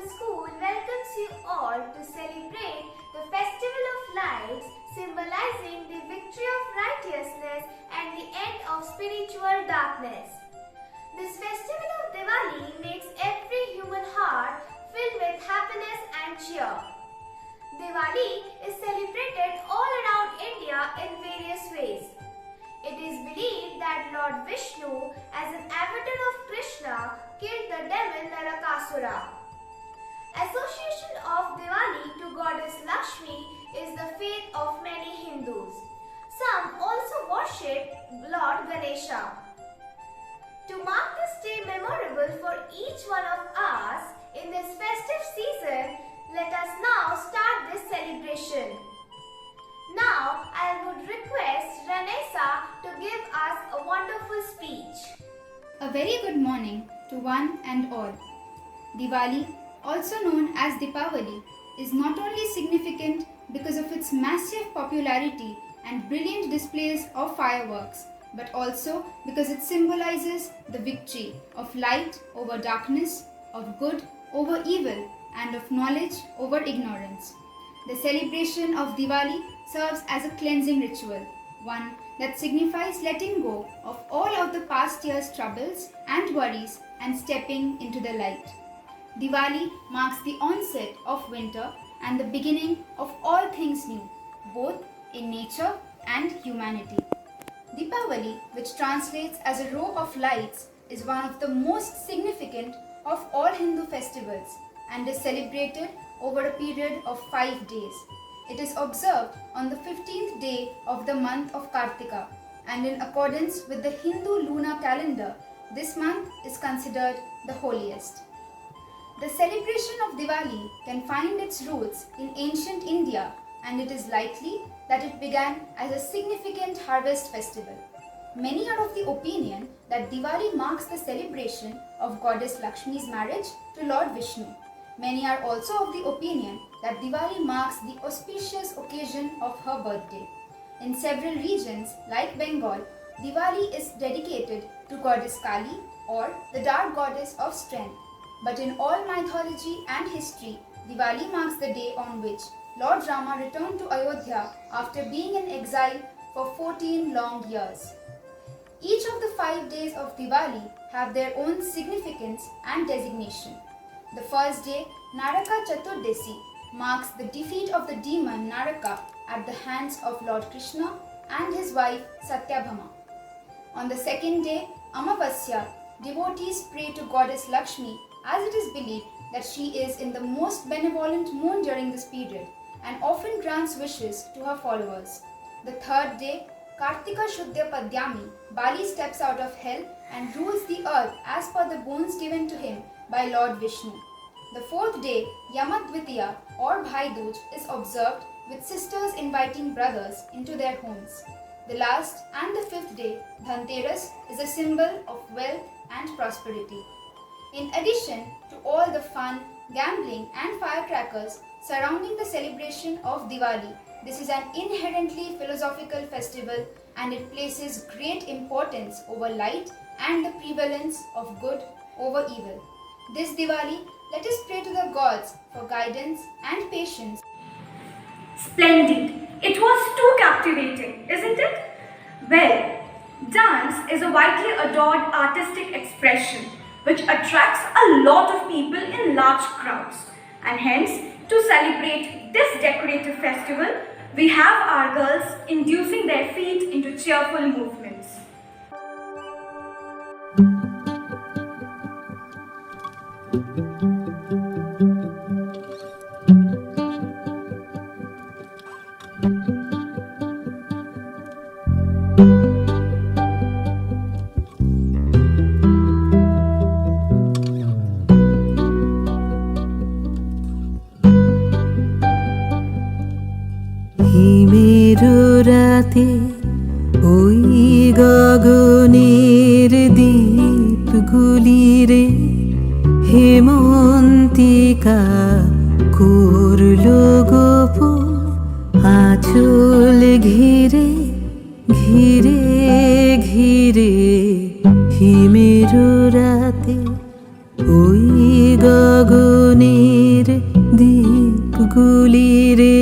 School welcomes you all to celebrate the Festival of Lights, symbolizing the victory of righteousness and the end of spiritual darkness. This festival of Diwali makes every human heart filled with happiness and cheer. Diwali is celebrated all around India in various ways. It is believed that Lord Vishnu, as an avatar of Krishna, killed the devil Narakasura. Association of Diwali to goddess Lakshmi is the faith of many Hindus. Some also worship Lord Ganesha. To mark this day memorable for each one of us in this festive season, let us now start this celebration. Now, I would request Ranesa to give us a wonderful speech. A very good morning to one and all. Diwali, also known as Deepavali, is not only significant because of its massive popularity and brilliant displays of fireworks, but also because it symbolizes the victory of light over darkness, of good over evil, and of knowledge over ignorance. The celebration of Diwali serves as a cleansing ritual, one that signifies letting go of all of the past year's troubles and worries and stepping into the light. Diwali marks the onset of winter and the beginning of all things new, both in nature and humanity. Deepavali, which translates as a row of lights, is one of the most significant of all Hindu festivals and is celebrated over a period of 5 days. It is observed on the 15th day of the month of Kartika, and in accordance with the Hindu lunar calendar, this month is considered the holiest. The celebration of Diwali can find its roots in ancient India, and it is likely that it began as a significant harvest festival. Many are of the opinion that Diwali marks the celebration of goddess Lakshmi's marriage to Lord Vishnu. Many are also of the opinion that Diwali marks the auspicious occasion of her birthday. In several regions, like Bengal, Diwali is dedicated to goddess Kali or the dark goddess of strength. But in all mythology and history, Diwali marks the day on which Lord Rama returned to Ayodhya after being in exile for 14 long years. Each of the 5 days of Diwali have their own significance and designation. The first day, Naraka Chaturdasi, marks the defeat of the demon Naraka at the hands of Lord Krishna and his wife Satyabhama. On the second day, Amavasya, devotees pray to goddess Lakshmi, as it is believed that she is in the most benevolent mood during this period and often grants wishes to her followers. The third day, Kartika Shuddha Padyami, Bali steps out of hell and rules the earth as per the boons given to him by Lord Vishnu. The fourth day, Yamadvitiya or Bhai Dooj, is observed with sisters inviting brothers into their homes. The last and the fifth day, Dhanteras, is a symbol of wealth and prosperity. In addition to all the fun, gambling and firecrackers surrounding the celebration of Diwali, this is an inherently philosophical festival and it places great importance over light and the prevalence of good over evil. This Diwali, let us pray to the gods for guidance and patience. Splendid! It was too captivating, isn't it? Well, dance is a widely adored artistic expression which attracts a lot of people in large crowds. And hence, to celebrate this decorative festival, we have our girls inducing their feet into cheerful movements. রাতে ওই গগনের দীপগুলি রে হেমন্তিকা করল গোপন আঁচল ঘিরে ঘিরে ঘিরে হিমের রাতে ওই গগন গগনের দীপগুলি রে।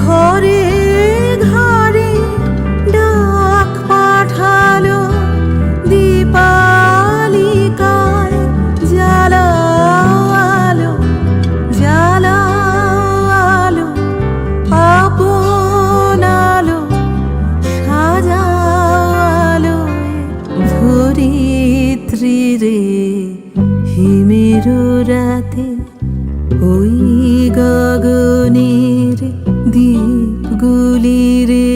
ঘরে ঘরে ডাক পাঠালো দীপালিকায়, জ্বালাও আলো জ্বালাও আলো আপন আলো সাজাও আলোয় ধরিত্রী রে। হিমের রাতে ওই গগনের দীপগুলি রে।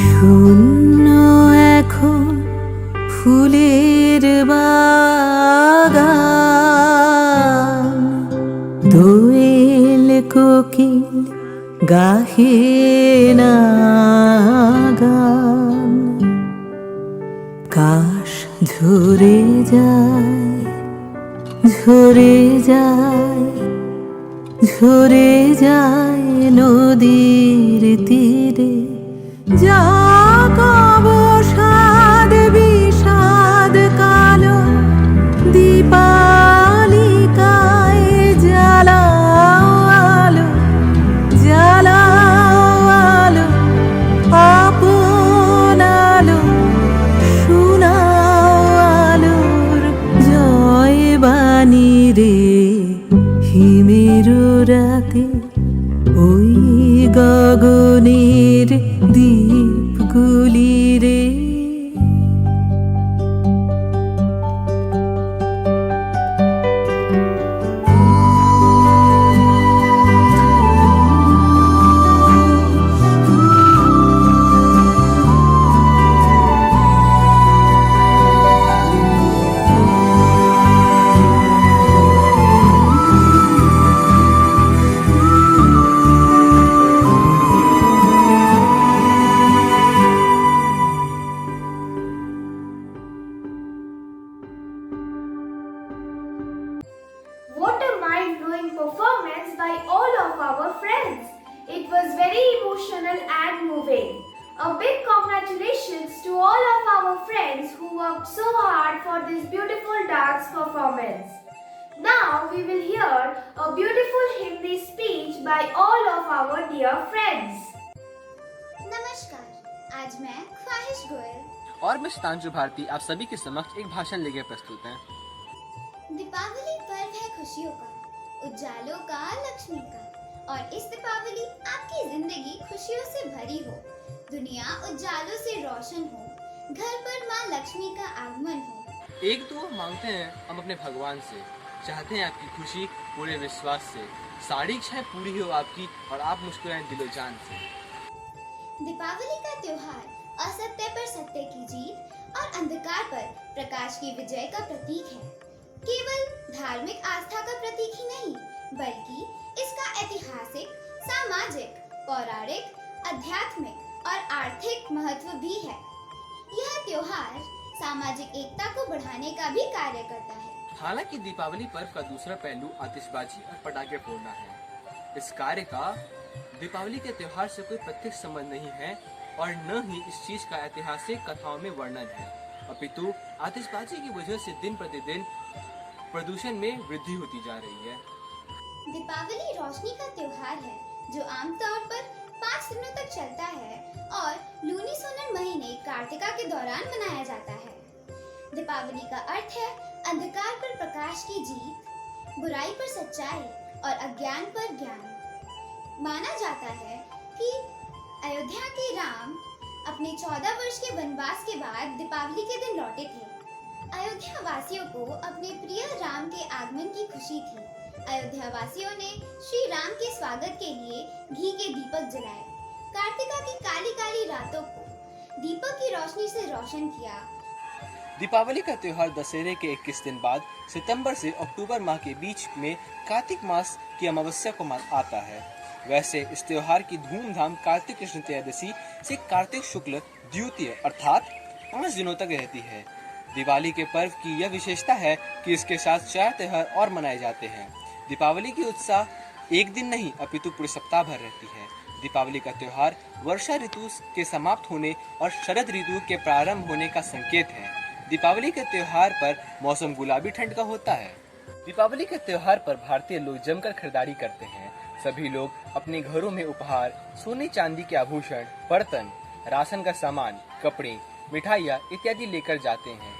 শূন্য এখন ফুলের বাগান, দোয়েল কোকিল গাহে না গান। কাশ ঝরে যায় ঝরে যায় ঝরে যায় নদীর তীরে। যাক অবসাদ বিষাদ কালো দীপালিকায়, জ্বালাও আলো জ্বালাও আলো আপন আলো শোনাও আলোর জয় বাণী রে। হিমের রাতে ওই গগনের দীপগুলি রে। What a mind-blowing performance by all of our friends. It was very emotional and moving. A big congratulations to all of our friends who worked so hard for this beautiful dance performance. Now we will hear a beautiful Hindi speech by all of our dear friends. नमस्कार, आज मैं ख्वाहिश गोयल और miss तांजु Bharti आप सभी के समक्ष एक भाषण लेकर प्रस्तुत हैं। दीपावली पर्व है खुशियों का, उजालों का, लक्ष्मी का। और इस दीपावली आपकी जिंदगी खुशियों से भरी हो, दुनिया उजालों से रोशन हो, घर पर माँ लक्ष्मी का आगमन हो। एक तो मांगते हैं हम अपने भगवान से, चाहते हैं आपकी खुशी पूरे विश्वास से, सारी इच्छाएं पूरी हो आपकी और आप मुस्कुराएं दिलो जान से। दीपावली का त्योहार असत्य पर सत्य की जीत और अंधकार पर प्रकाश की विजय का प्रतीक है। केवल धार्मिक आस्था का प्रतीक ही नहीं, बल्कि इसका ऐतिहासिक, सामाजिक, पौराणिक, आध्यात्मिक और आर्थिक महत्व भी है। यह त्योहार सामाजिक एकता को बढ़ाने का भी कार्य करता है। हालांकि दीपावली पर्व का दूसरा पहलू आतिशबाजी और पटाखे फोड़ना है। इस कार्य का दीपावली के त्योहार से कोई प्रत्यक्ष संबंध नहीं है और न ही इस चीज का ऐतिहासिक कथाओं में वर्णन है, अपितु आतिशबाजी की वजह से दिन प्रतिदिन प्रदूषण में वृद्धि होती जा रही है। दीपावली रोशनी का त्योहार है जो आमतौर पर 5 दिनों तक चलता है और लूनी सोलर महीने कार्तिका के दौरान मनाया जाता है। दीपावली का अर्थ है अंधकार पर प्रकाश की जीत, बुराई पर सच्चाई और अज्ञान पर ज्ञान। माना जाता है कि अयोध्या के राम अपने 14 वर्ष के वनवास के बाद दीपावली के दिन लौटे थे। अयोध्या वासियों को अपने प्रिय राम के आगमन की खुशी थी। अयोध्या वासियों ने श्री राम के स्वागत के लिए घी के दीपक जलाए, कार्तिका की काली काली रातों को दीपक की रोशनी से रोशन किया दीपावली का त्योहार दशहरे के 21 दिन बाद सितंबर से अक्टूबर माह के बीच में कार्तिक मास की अमावस्या को आता है। वैसे इस त्योहार की धूमधाम कार्तिक कृष्ण त्रयोदशी से कार्तिक शुक्ल द्वितीय अर्थात 5 दिनों तक रहती है। दिवाली के पर्व की यह विशेषता है कि इसके साथ 4 त्योहार और मनाए जाते हैं। दीपावली की उत्साह एक दिन नहीं अपितु पूरे सप्ताह भर रहती है। दीपावली का त्योहार वर्षा ऋतु के समाप्त होने और शरद ऋतु के प्रारंभ होने का संकेत है। दीपावली के त्योहार पर मौसम गुलाबी ठंड का होता है। दीपावली के त्योहार पर भारतीय लोग जमकर खरीदारी करते हैं। सभी लोग अपने घरों में उपहार, सोने चांदी के आभूषण, बर्तन, राशन का सामान, कपड़े, मिठाइयाँ इत्यादि लेकर जाते हैं।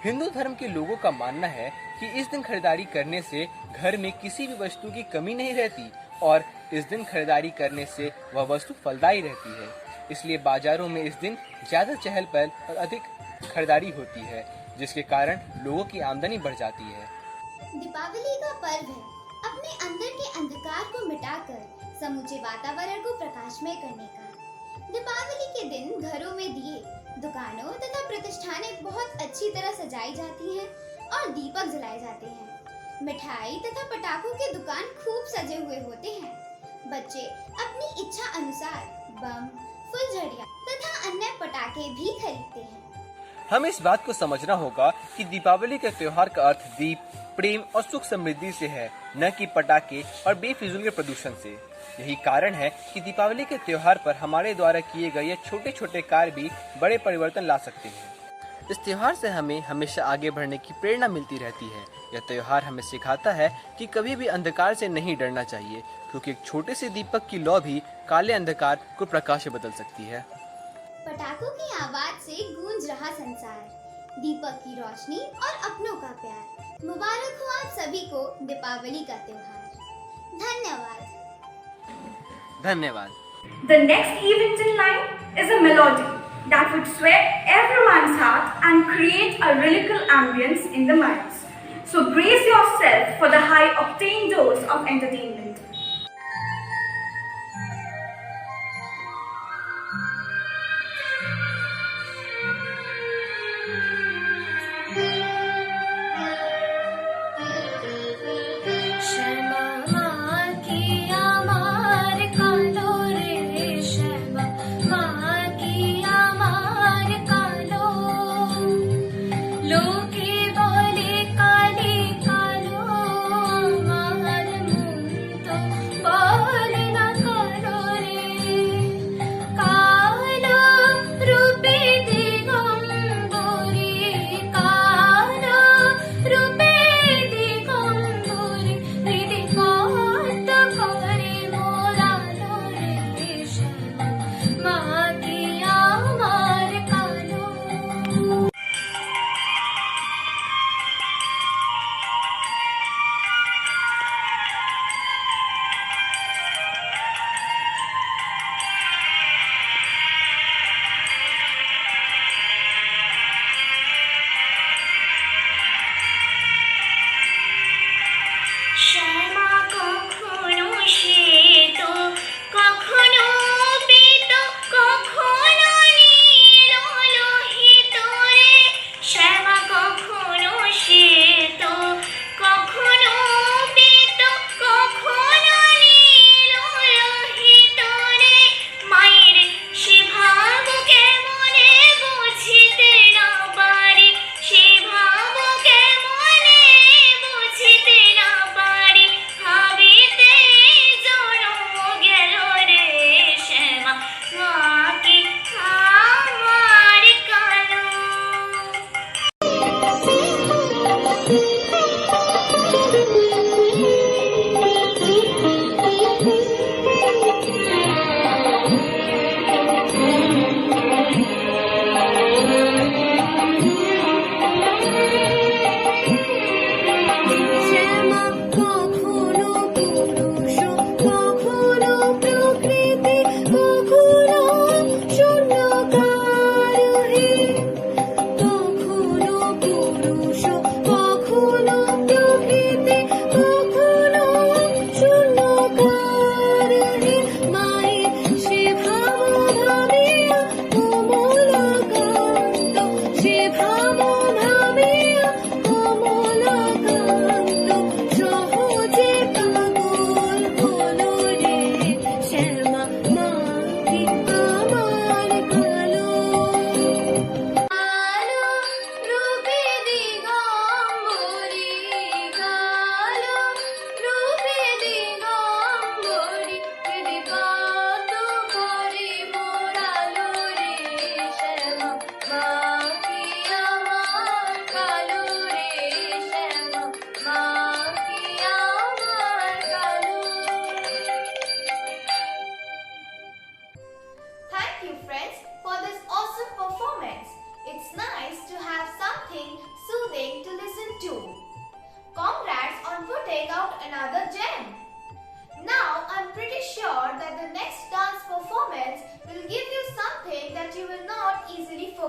हिंदू धर्म के लोगों का मानना है कि इस दिन खरीदारी करने से घर में किसी भी वस्तु की कमी नहीं रहती और इस दिन खरीदारी करने से वह वस्तु फलदायी रहती है। इसलिए बाजारों में इस दिन ज्यादा चहल पहल और अधिक खरीदारी होती है, जिसके कारण लोगों की आमदनी बढ़ जाती है। दीपावली का पर्व है अपने अंदर के अंधकार को मिटाकर समूचे वातावरण को प्रकाशमय करने का। दीपावली के दिन घरों में दिए, दुकानों तथा प्रतिष्ठानें बहुत अच्छी तरह सजाई जाती हैं और दीपक जलाए जाते हैं। मिठाई तथा पटाखों के दुकान खूब सजे हुए होते हैं। बच्चे अपनी इच्छा अनुसार बम, फुलझड़ियाँ तथा अन्य पटाखे भी खरीदते हैं। हमें इस बात को समझना होगा कि दीपावली के त्योहार का अर्थ दीप, प्रेम और सुख समृद्धि से है, न कि पटाखे और बेफिजूल के प्रदूषण से। यही कारण है कि दीपावली के त्योहार पर हमारे द्वारा किए गए ये छोटे छोटे कार्य भी बड़े परिवर्तन ला सकते हैं। इस त्योहार से हमें हमेशा आगे बढ़ने की प्रेरणा मिलती रहती है। यह त्योहार हमें सिखाता है कि कभी भी अंधकार से नहीं डरना चाहिए, क्योंकि एक छोटे से दीपक की लौ भी काले अंधकार को प्रकाश में बदल सकती है। पटाखों की आवाज से गूंज रहा संसार, दीपक की रोशनी और अपनों का प्यार। मुबारक हो आप सभी को दीपावली का त्योहार। धन्यवाद। धन्यवाद। The next event in line is a melody that would sway everyone's heart and create a lyrical ambience in the minds. So brace yourself for the high-octane dose of entertainment.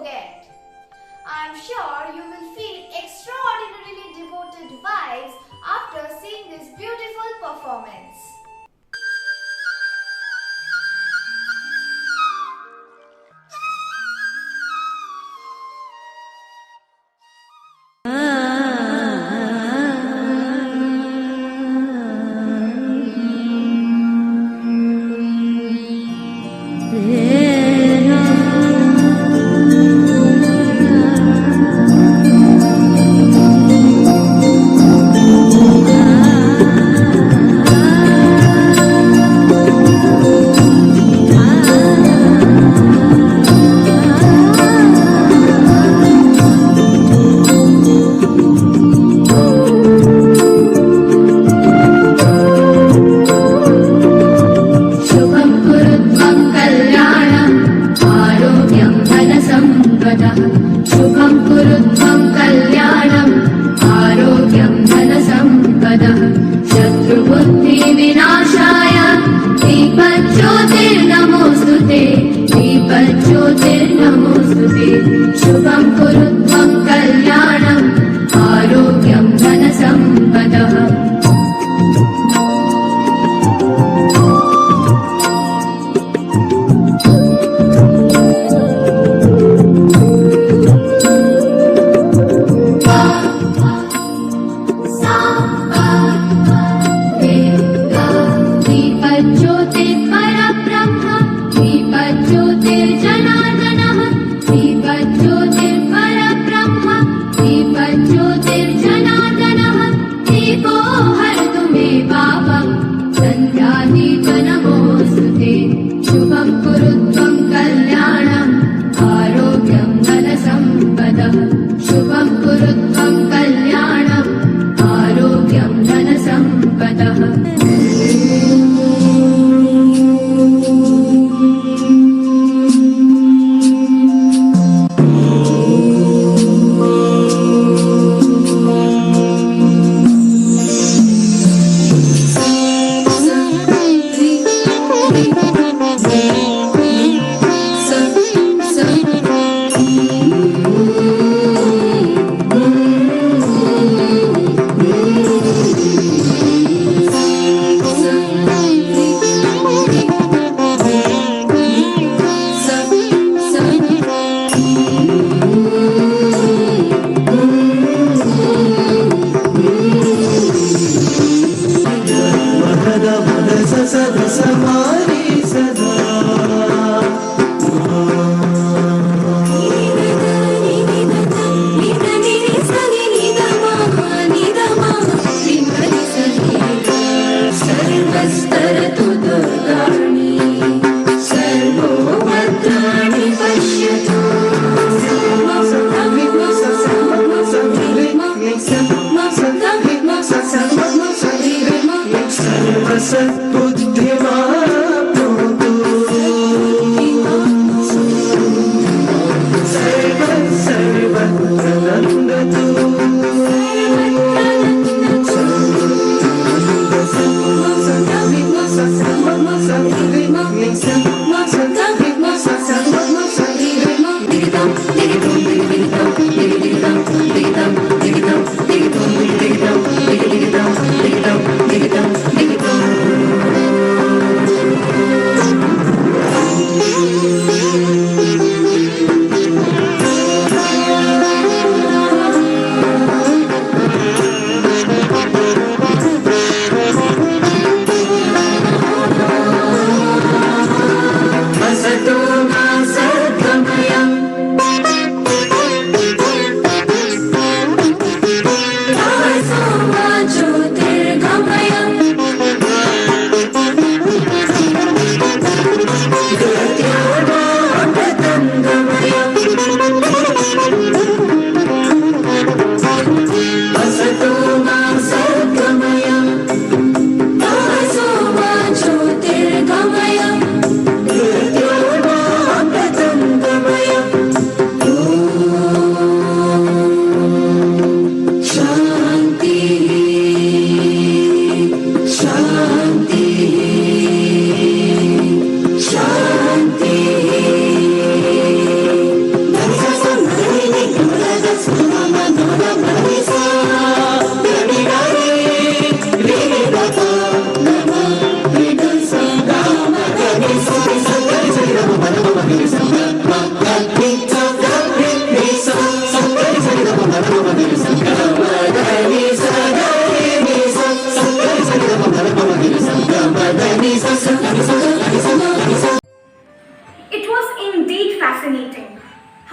forget. I'm sure you will feel extraordinarily devoted vibes after seeing this beautiful performance.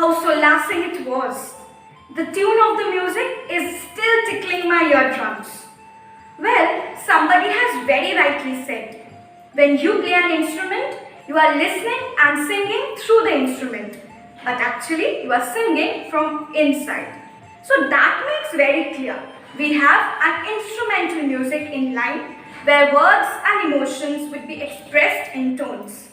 how solacing it was. The tune of the music is still tickling my eardrums. Well, somebody has very rightly said, when you play an instrument, you are listening and singing through the instrument, but actually you are singing from inside. So that makes very clear. We have an instrumental music in line where words and emotions would be expressed in tones.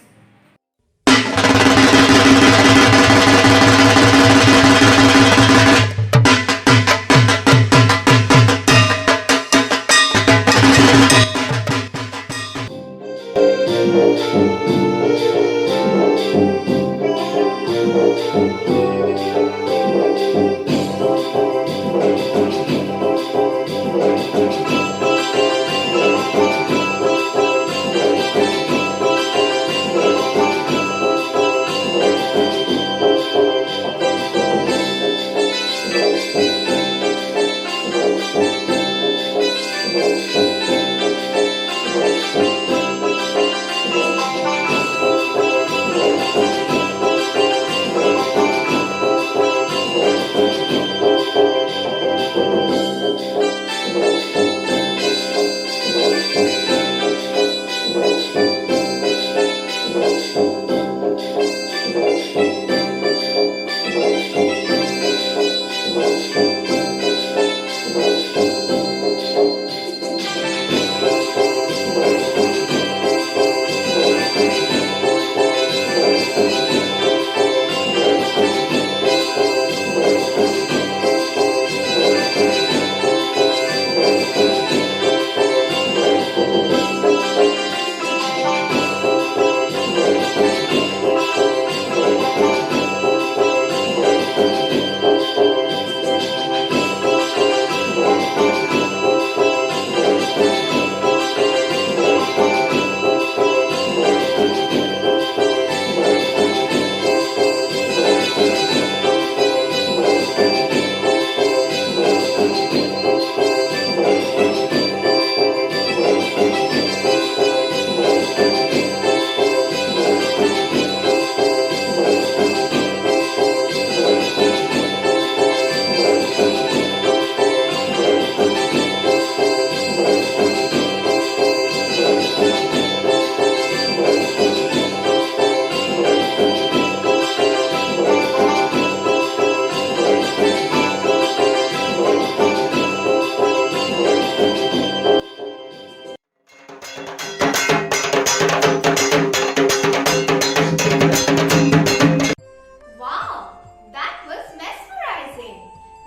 Wow, that was mesmerizing.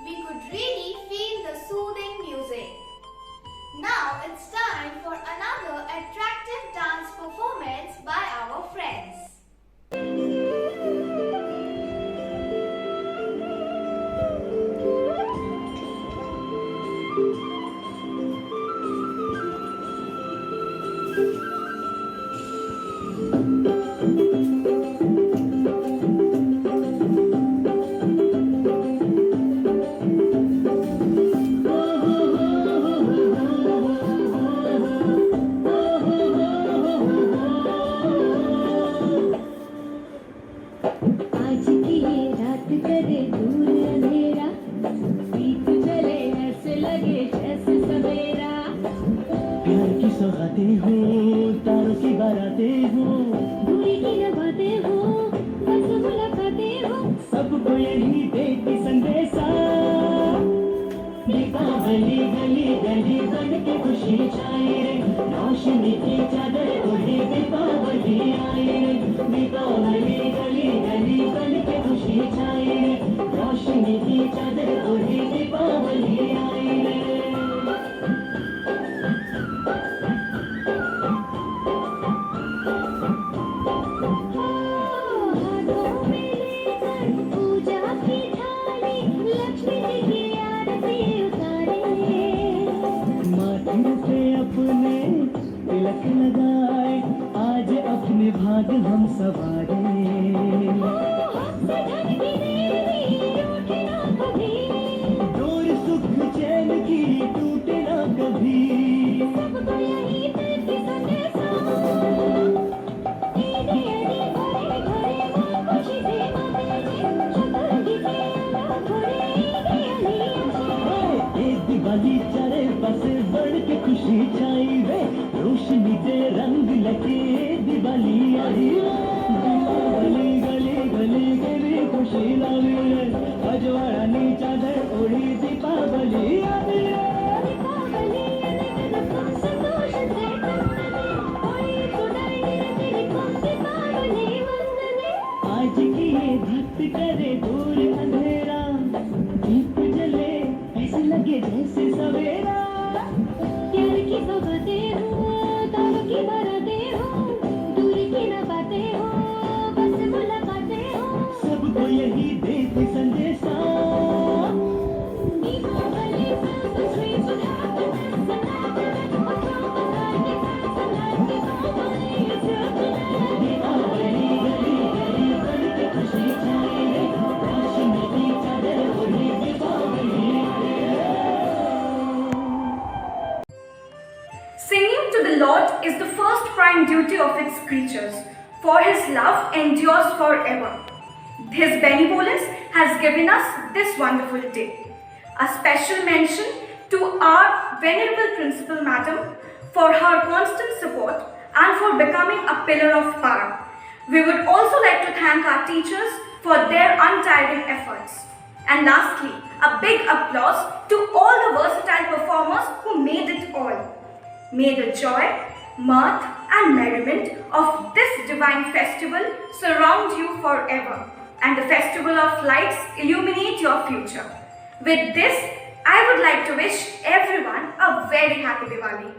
We could really feel the soothing music. Now it's time for another attractive dance performance by our friends. आज की ये रात करे दूर अंधेरा, बीत चले ऐसे लगे जैसे सवेरा। प्यार की सौगातें हो, तारों की बारातें हो, दूरी की नबातें हो, बस मुलाकातें हो, सबको यही देती संदेशा। दीपावली गली गली बन के खुशी छाई रे, रोशनी की चादर ओढ़े दीपावली आई रे। दीपावली गली गली बन के खुशी छाई रे, रोशनी की चादर ओढ़े दीपावली आई रे। हाथों में लेकर पूजा की थाली, लक्ष्मी जी की आरती उतारे। माथे पे अपने तिलक लगाए, आज अपने भाग हम खुशी छाई रे रोशनी के रंग लगे दिवाली आई रे दीपावली गली गली गली खुशी लावी रे अजवाळानी चादर ओढी दीपावली आई रे दीपावली अनेक संतोषाचे कंगने होळी उडाली रे तेरी खूप दीपावली वंदने आज की ये धरत करे दूर अंधेरा दीप जले ऐसे लगे जैसे सवेरा प्यार की सौगातें हो तारों की बारातें हो दूर की न बातें हो बस मुलाकातें हो सबको यही देख संदेशा Deepawali sounds so sweet with happiness and laughter or from a night that has a light Deepawali is here tonight Deepawali गली गली गली की खुशी छाई रे रोशनी की चादर ओढ़ी दीपावली आई रे Singing to the Lord is the first prime duty of its creatures, for his love endures forever. His benevolence has given us this wonderful day. A special mention to our Venerable Principal Madam for her constant support and for becoming a pillar of power. We would also like to thank our teachers for their untiring efforts. And lastly, a big applause to all the versatile performers who made it all. May the joy, mirth and merriment of this divine festival surround you forever, and the festival of lights illuminate your future. With this, I would like to wish everyone a very happy Diwali.